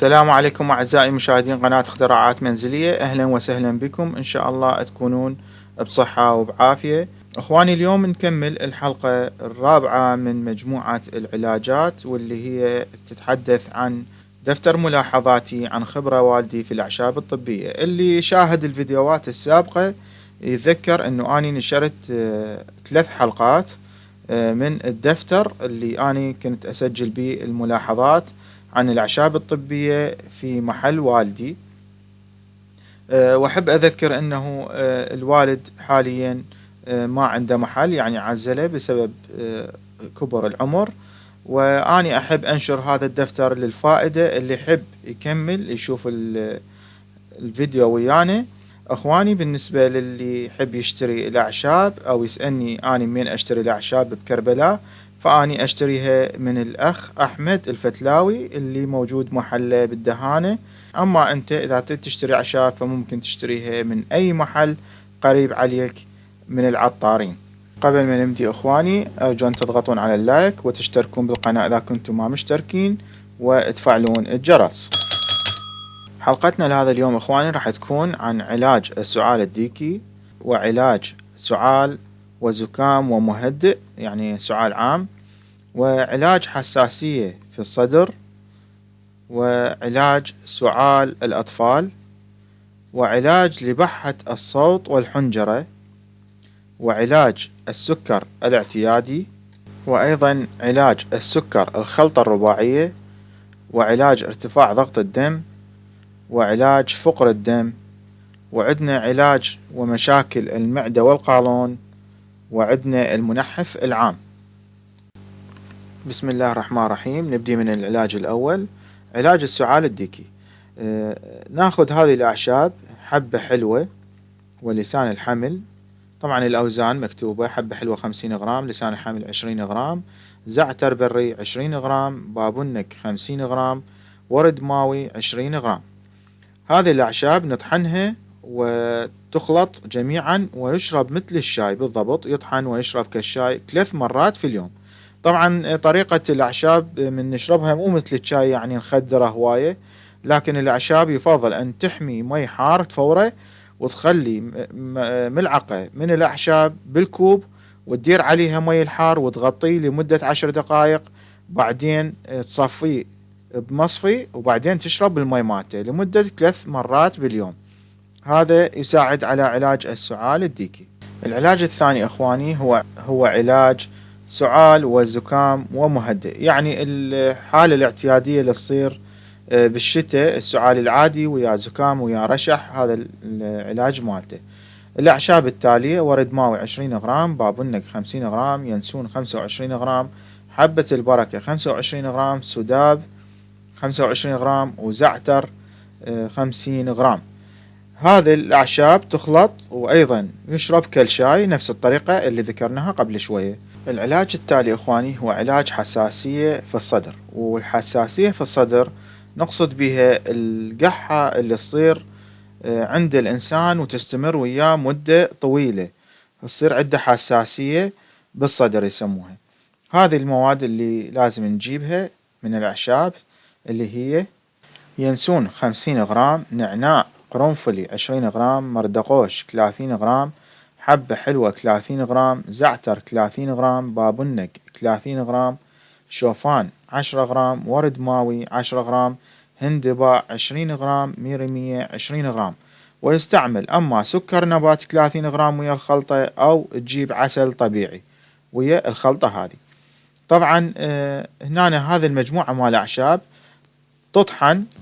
السلام عليكم أعزائي مشاهدين قناة اختراعات منزلية، أهلا وسهلا بكم. إن شاء الله تكونون بصحة وبعافية. أخواني اليوم نكمل الحلقة الرابعة من مجموعة العلاجات، واللي هي تتحدث عن دفتر ملاحظاتي عن خبرة والدي في الأعشاب الطبية. اللي شاهد الفيديوهات السابقة يتذكر أنه أني نشرت 3 حلقات من الدفتر اللي أني كنت أسجل به الملاحظات عن الأعشاب الطبية في محل والدي. وأحب أذكر أنه الوالد حاليا ما عنده محل، يعني عزله بسبب كبر العمر، وأني أحب أنشر هذا الدفتر للفائدة. اللي يحب يكمل يشوف الفيديو ويانا. أخواني، بالنسبة للي يحب يشتري الأعشاب أو يسألني أني من أشتري الأعشاب بكربلاء، فأني أشتريها من الأخ أحمد الفتلاوي اللي موجود محله بالدهانة. أما أنت إذا تريد تشتري أعشاب فممكن تشتريها من أي محل قريب عليك من العطارين. قبل ما نبدي أخواني، أرجو أن تضغطون على اللايك وتشتركون بالقناة إذا كنتم ما مشتركين وتفعلون الجرس. حلقتنا لهذا اليوم أخواني راح تكون عن علاج السعال الديكي، وعلاج سعال وزكام ومهدئ يعني سعال عام، وعلاج حساسية في الصدر، وعلاج سعال الأطفال، وعلاج لبحة الصوت والحنجرة، وعلاج السكر الاعتيادي، وأيضا علاج السكر الخلطة الرباعية، وعلاج ارتفاع ضغط الدم، وعلاج فقر الدم، وعندنا علاج ومشاكل المعدة والقولون، وعندنا المنحف العام. بسم الله الرحمن الرحيم. نبدي من العلاج الأول، علاج السعال الديكي. ناخذ هذه الأعشاب: حبة حلوة ولسان الحمل. طبعا الأوزان مكتوبة: حبة حلوة 50 غرام، لسان الحمل 20 غرام، زعتر بري 20 غرام، بابونك 50 غرام، ورد ماوي 20 غرام. هذه الأعشاب نطحنها وتخلط جميعا ويشرب مثل الشاي بالضبط، يطحن ويشرب كالشاي 3 مرات في اليوم. طبعا طريقة الأعشاب من نشربها مو مثل الشاي يعني نخدره هواية، لكن الأعشاب يفضل أن تحمي مي حار تفوره، وتخلي ملعقة من الأعشاب بالكوب وتدير عليها مي الحار وتغطيه لمدة 10 دقائق، بعدين تصفيه بمصفي وبعدين تشرب المي مالته لمدة 3 مرات باليوم. هذا يساعد على علاج السعال الديكي. العلاج الثاني أخواني هو علاج سعال وزكام ومهدئ، يعني الحالة الاعتيادية اللي تصير بالشتاء، السعال العادي ويا زكام ويا رشح، هذا العلاج مالته. الأعشاب التالية: ورد ماوي 20 غرام، بابونك 50 غرام، ينسون 25 غرام، حبة البركة 25 غرام، سداب 25 غرام، وزعتر 50 غرام. هذه الأعشاب تخلط وأيضا يشرب كالشاي نفس الطريقة اللي ذكرناها قبل شوية. العلاج التالي أخواني هو علاج حساسية في الصدر. والحساسية في الصدر نقصد بها القحة اللي تصير عند الإنسان وتستمر وياه مدة طويلة، تصير عنده حساسية بالصدر يسموها. هذه المواد اللي لازم نجيبها من الأعشاب اللي هي: ينسون 50 غرام، نعناع قرنفلي 20 غرام، مردقوش 30 غرام، حبة حلوة 30 غرام، زعتر 30 غرام، بابونك 30 غرام، شوفان 10 غرام، ورد ماوي 10 غرام، هندباء 20 غرام، ميرمية 20 غرام. ويستعمل أما سكر نبات 30 غرام ويا الخلطة، أو تجيب عسل طبيعي ويا الخلطة هذه. طبعا هنا هذه المجموعة مال الأعشاب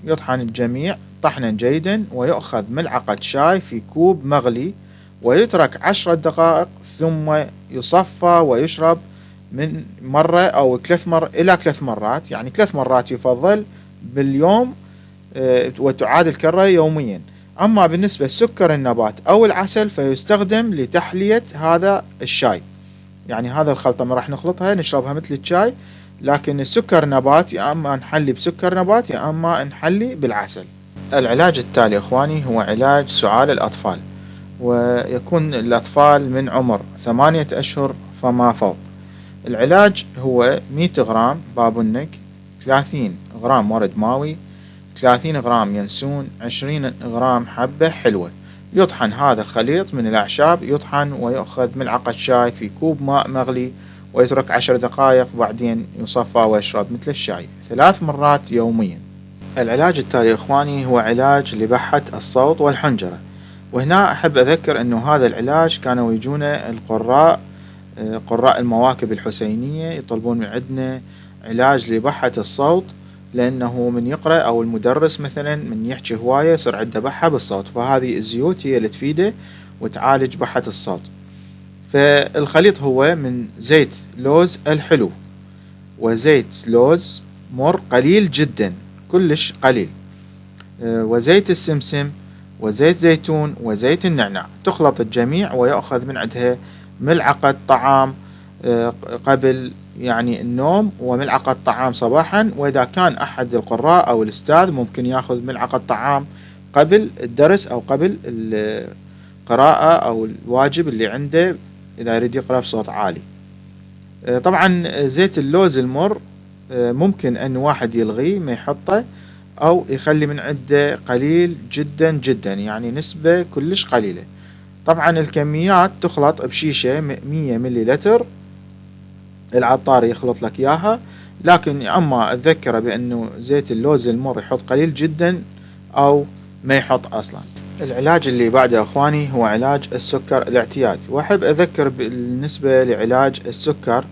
يطحن الجميع طحنا جيدا، ويؤخذ ملعقة شاي في كوب مغلي ويترك 10 دقائق، ثم يصفى ويشرب من مرة أو إلى 3 مرات، يعني 3 مرات يفضل باليوم، وتعاد الكرة يوميا. أما بالنسبة لسكر النبات أو العسل فيستخدم لتحلية هذا الشاي، يعني هذا الخلطة ما راح نخلطها نشربها مثل الشاي، لكن السكر نبات يا أما نحلي بسكر نبات يا أما نحلي بالعسل. العلاج التالي أخواني هو علاج سعال الأطفال، ويكون الأطفال من عمر 8 أشهر فما فوق. العلاج هو 100 غرام بابونك، 30 غرام ورد ماوي، 30 غرام ينسون، 20 غرام حبة حلوة. يطحن هذا الخليط من الأعشاب، يطحن ويأخذ ملعقة شاي في كوب ماء مغلي، ويترك 10 دقائق، بعدين يصفى ويشرب مثل الشاي 3 مرات يوميا. العلاج التالي إخواني هو علاج لبحة الصوت والحنجرة. وهنا أحب أذكر أنه هذا العلاج كانوا يجونا القراء، قراء المواكب الحسينية، يطلبون من عندنا علاج لبحة الصوت، لأنه من يقرأ أو المدرس مثلا من يحكي هواية يصير عنده بحة بالصوت، فهذه الزيوت هي اللي تفيده وتعالج بحة الصوت. فالخليط هو من زيت لوز الحلو، وزيت لوز مر قليل جدا كلش قليل، وزيت السمسم، وزيت زيتون، وزيت النعناع. تخلط الجميع ويأخذ من عندها ملعقة طعام قبل يعني النوم، وملعقة طعام صباحا. وإذا كان أحد القراء أو الأستاذ ممكن يأخذ ملعقة طعام قبل الدرس أو قبل القراءة أو الواجب اللي عنده إذا يريد يقرأ بصوت عالي. طبعا زيت اللوز المر ممكن أن واحد يلغيه ما يحطه، أو يخلي من عنده قليل جدا جدا، يعني نسبة كلش قليلة. طبعا الكميات تخلط بشيشة 100 مليلتر، العطار يخلط لك إياها، لكن أما أتذكر بأنه زيت اللوز المر يحط قليل جدا أو ما يحط أصلا. العلاج اللي بعده أخواني هو علاج السكر الاعتيادي. وأحب أذكر بالنسبة لعلاج السكر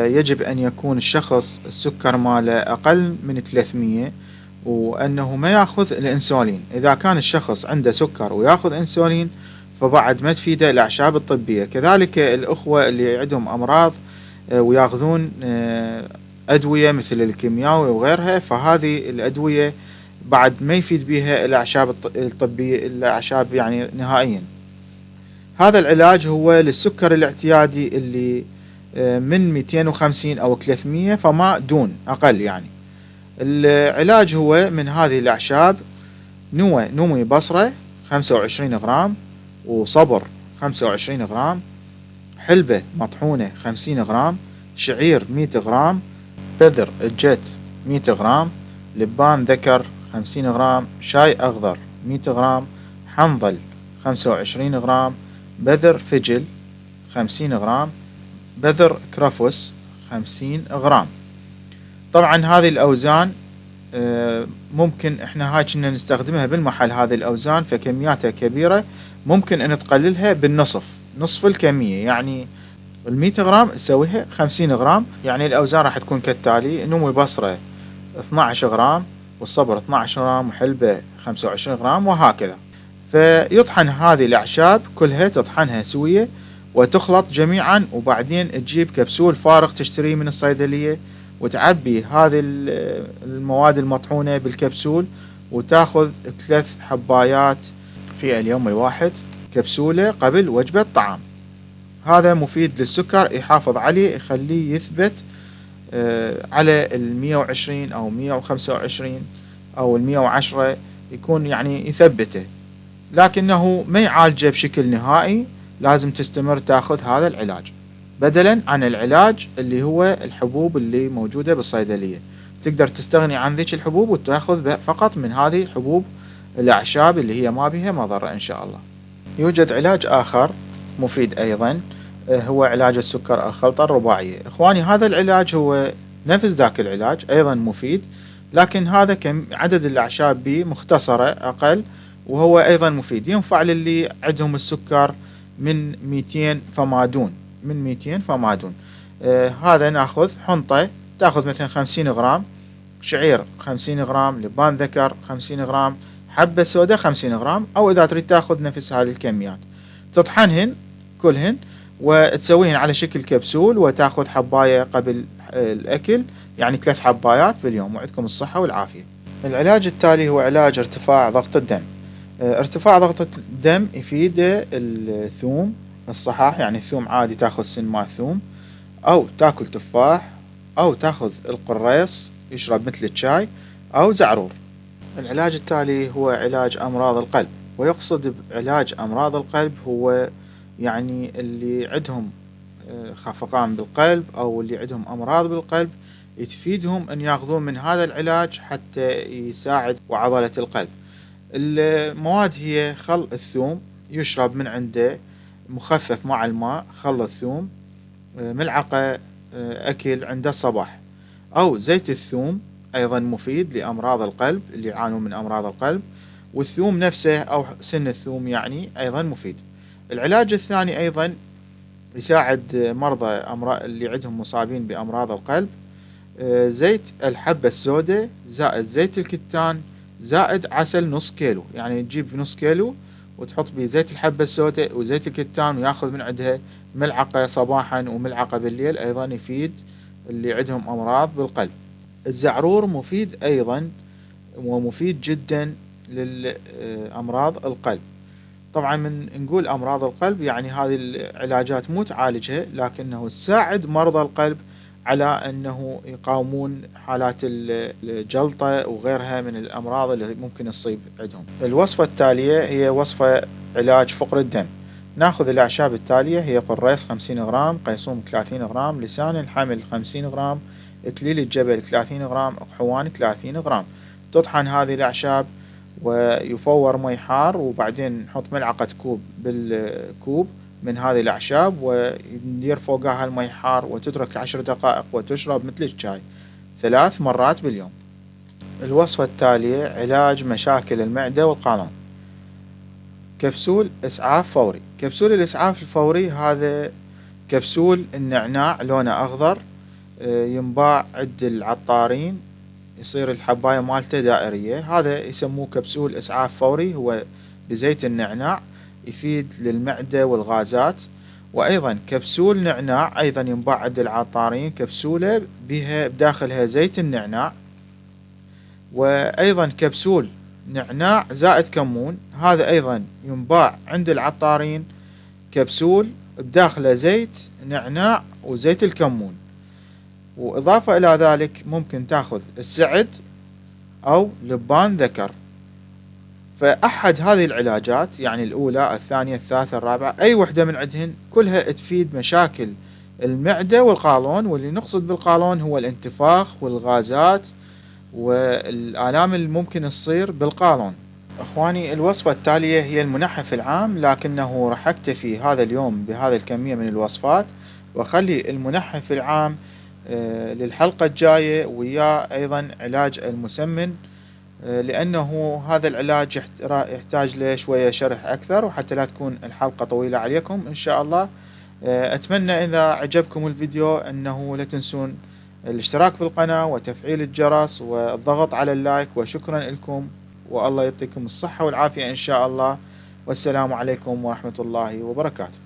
يجب أن يكون الشخص السكر ماله أقل من 300، وأنه ما يأخذ الإنسولين. إذا كان الشخص عنده سكر ويأخذ إنسولين فبعد ما تفيده الأعشاب الطبية. كذلك الأخوة اللي عندهم أمراض ويأخذون أدوية مثل الكيمياوي وغيرها، فهذه الأدوية بعد ما يفيد بها الأعشاب الطبية، الأعشاب يعني نهائيا. هذا العلاج هو للسكر الاعتيادي اللي من 250 أو 300 فما دون أقل. يعني العلاج هو من هذه الأعشاب: نومي بصرة 25 غرام، وصبر 25 غرام، حلبة مطحونة 50 غرام، شعير 100 غرام، بذر الجت 100 غرام، لبان ذكر 50 غرام، شاي أخضر 100 غرام، حنظل 25 غرام، بذر فجل 50 غرام، بذر كرفس 50 غرام. طبعا هذه الأوزان ممكن احنا هاي كنا نستخدمها بالمحل، هذه الأوزان فكمياتها كبيرة، ممكن ان تقللها بالنصف، نصف الكمية. يعني 100 غرام تسويها 50 غرام. يعني الأوزان راح تكون كالتالي: نومي بصرة 12 غرام، والصبر 12 غرام، وحلبة 25 غرام، وهكذا. فيطحن هذه الأعشاب كلها، تطحنها سوية وتخلط جميعا، وبعدين تجيب كبسول فارغ تشتريه من الصيدلية، وتعبي هذه المواد المطحونة بالكبسول، وتاخذ 3 حبايات في اليوم الواحد، كبسولة قبل وجبة طعام. هذا مفيد للسكر، يحافظ عليه، يخليه يثبت على 120 أو 125 أو 110، يكون يعني يثبته، لكنه ما يعالجه بشكل نهائي. لازم تستمر تاخذ هذا العلاج بدلا عن العلاج اللي هو الحبوب اللي موجودة بالصيدلية. تقدر تستغني عن ذيك الحبوب وتاخذ فقط من هذه حبوب الأعشاب اللي هي ما بها مضرة إن شاء الله. يوجد علاج آخر مفيد أيضا، هو علاج السكر الخلطة الرباعية. إخواني هذا العلاج هو نفس ذاك العلاج، أيضا مفيد، لكن هذا عدد الأعشاب به مختصرة أقل، وهو أيضا مفيد، ينفع للي عندهم السكر من 200 فما دون، من 200 فما دون. هذا ناخذ حنطة، تاخذ مثلا 50 غرام شعير، 50 غرام لبان ذكر، 50 غرام حبة سوداء، 50 غرام، أو إذا تريد تاخذ نفس هذه الكميات، تطحنهن كلهن وتسويهن على شكل كبسول، وتاخذ حباية قبل الأكل، يعني 3 حبايات باليوم. وعدكم الصحة والعافية. العلاج التالي هو علاج ارتفاع ضغط الدم. ارتفاع ضغط الدم يفيد الثوم الصحاح، يعني الثوم عادي تاخذ سن مال ثوم، أو تاكل تفاح، أو تاخذ القريص يشرب مثل الشاي، أو زعرور. العلاج التالي هو علاج أمراض القلب. ويقصد بعلاج أمراض القلب هو يعني اللي عندهم خفقان بالقلب، أو اللي عندهم أمراض بالقلب، تفيدهم أن ياخذون من هذا العلاج حتى يساعد وعضلة القلب. المواد هي خل الثوم، يشرب من عنده مخفف مع الماء، خل الثوم ملعقة أكل عند الصباح، أو زيت الثوم أيضا مفيد لأمراض القلب اللي يعانون من أمراض القلب، والثوم نفسه أو سن الثوم يعني أيضا مفيد. العلاج الثاني أيضا يساعد مرضى اللي عندهم مصابين بأمراض القلب، زيت الحبة السوداء زائد زيت الكتان زائد عسل نص كيلو، يعني تجيب نص كيلو وتحط بيه زيت الحبة السوداء وزيت الكتان وياخذ من عندها ملعقة صباحا وملعقة بالليل، أيضا يفيد اللي عندهم أمراض بالقلب. الزعرور مفيد أيضا ومفيد جدا للأمراض القلب. طبعا من نقول أمراض القلب يعني هذه العلاجات مو تعالجها، لكنه تساعد مرضى القلب على أنه يقاومون حالات الجلطة وغيرها من الأمراض اللي ممكن تصيب عندهم. الوصفة التالية هي وصفة علاج فقر الدم. ناخذ الأعشاب التالية هي قريص 50 غرام، قيصوم 30 غرام، لسان الحمل 50 غرام، إكليل الجبل 30 غرام، أقحوان 30 غرام. تطحن هذه الأعشاب ويفور مي حار، وبعدين نحط ملعقة كوب بالكوب من هذه الأعشاب وندير فوقها المي حار وتترك 10 دقائق وتشرب مثل الشاي 3 مرات باليوم. الوصفة التالية علاج مشاكل المعدة والقولون. كبسول إسعاف فوري. كبسول الإسعاف الفوري هذا كبسول النعناع لونه أخضر، ينباع عند العطارين، يصير الحباية مالته دائرية، هذا يسموه كبسول إسعاف فوري، هو بزيت النعناع، يفيد للمعدة والغازات. وأيضا كبسول نعناع أيضا ينباع عند العطارين، كبسولة بها بداخلها زيت النعناع. وأيضا كبسول نعناع زائد كمون، هذا أيضا ينباع عند العطارين، كبسول بداخله زيت نعناع وزيت الكمون. وإضافة إلى ذلك ممكن تاخذ السعد أو لبان ذكر. فأحد هذه العلاجات يعني الأولى الثانية الثالثة الرابعة أي وحدة من عندهن كلها تفيد مشاكل المعدة والقولون، واللي نقصد بالقولون هو الانتفاخ والغازات والآلام اللي ممكن تصير بالقولون. أخواني الوصفة التالية هي المنحف العام، لكنه راح أكتفي هذا اليوم بهذا الكمية من الوصفات، وأخلي المنحف العام للحلقة الجاية، وياه أيضا علاج المسمن، لأنه هذا العلاج يحتاج له شوية شرح أكثر، وحتى لا تكون الحلقة طويلة عليكم إن شاء الله. أتمنى إذا عجبكم الفيديو أنه لا تنسون الاشتراك بالقناة وتفعيل الجرس والضغط على اللايك، وشكرا لكم، والله يعطيكم الصحة والعافية إن شاء الله، والسلام عليكم ورحمة الله وبركاته.